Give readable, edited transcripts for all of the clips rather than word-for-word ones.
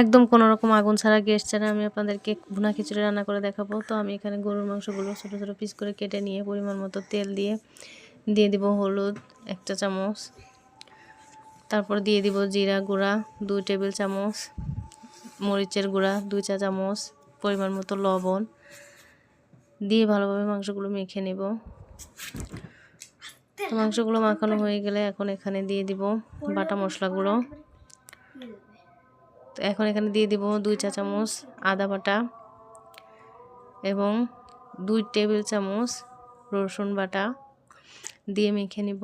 একদম কোনো রকম আগুন ছাড়া, গ্যাস ছাড়া আমি আপনাদেরকে ভুনা খিচুড়ি রান্না করে দেখাবো। তো আমি এখানে গরুর মাংসগুলো ছোটো ছোটো পিস করে কেটে নিয়ে পরিমাণ মতো তেল দিয়ে দিব হলুদ 1 চা চামচ, তারপর দিয়ে দিব জিরা গুঁড়া 2 টেবিল চামচ, মরিচের গুঁড়া 2 চা চামচ, পরিমাণ মতো লবণ দিয়ে ভালোভাবে মাংসগুলো মেখে নেব। তো মাংসগুলো মাখানো হয়ে গেলে এখন এখানে দিয়ে দিব বাটা মশলাগুলো। তো এখন এখানে দিয়ে দিব 2 চা চামচ আদা বাটা এবং 2 টেবিল চামচ রসুন বাটা দিয়ে মেখে নিব।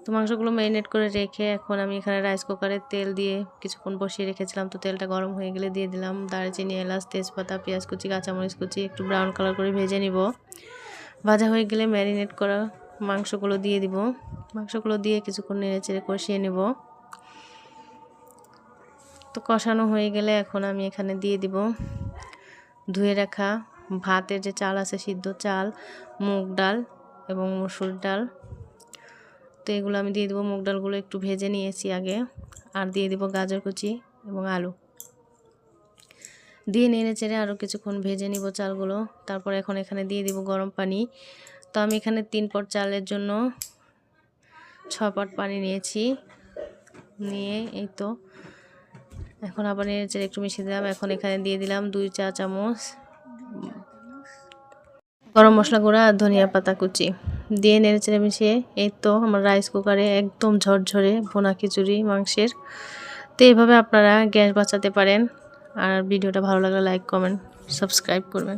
তো মাংসগুলো ম্যারিনেট করে রেখে এখন আমি এখানে রাইস কুকারে তেল দিয়ে কিছুক্ষণ বসিয়ে রেখেছিলাম। তো তেলটা গরম হয়ে গেলে দিয়ে দিলাম দারচিনি, এলাচ, তেজপাতা, পেঁয়াজ কুচি, কাঁচামরিচ কুচি, একটু ব্রাউন কালার করে ভেজে নিব। ভাজা হয়ে গেলে ম্যারিনেট করা মাংসগুলো দিয়ে দিব। মাংসগুলো দিয়ে কিছুক্ষণ নেড়েচেড়ে কষিয়ে নেব। তো কষানো হয়ে গেলে এখন আমি এখানে দিয়ে দিব ধুয়ে রাখা ভাতের যে চাল আছে, সিদ্ধ চাল, মুগ ডাল এবং মসুর ডাল। তো এগুলো আমি দিয়ে দিব। মুগ ডালগুলো একটু ভেজে নিয়েছি আগে। আর দিয়ে দিব গাজর কুচি এবং আলু দিয়ে নেড়েচেড়ে আরও কিছুক্ষণ ভেজে নিব চালগুলো। তারপর এখন এখানে দিয়ে দিব গরম পানি। তো আমি এখানে 3 পট চালের জন্য 6 পট পানি নিয়েছি। নিয়ে এই তো এখন আবার নেড়েচেড়ে একটু মিশিয়ে দিলাম। এখন এখানে দিয়ে দিলাম 2 চা চামচ গরম মশলা গুঁড়া আর ধনিয়া পাতা কুচি দিয়ে নেড়েচেড়ে মিশিয়ে এই তো আমার রাইস কুকারে একদম ঝরঝরে ভুনা খিচুড়ি মাংসের। তো এইভাবে আপনারা গ্যাস বাঁচাতে পারেন। আর ভিডিওটা ভালো লাগলে লাইক, কমেন্ট, সাবস্ক্রাইব করবেন।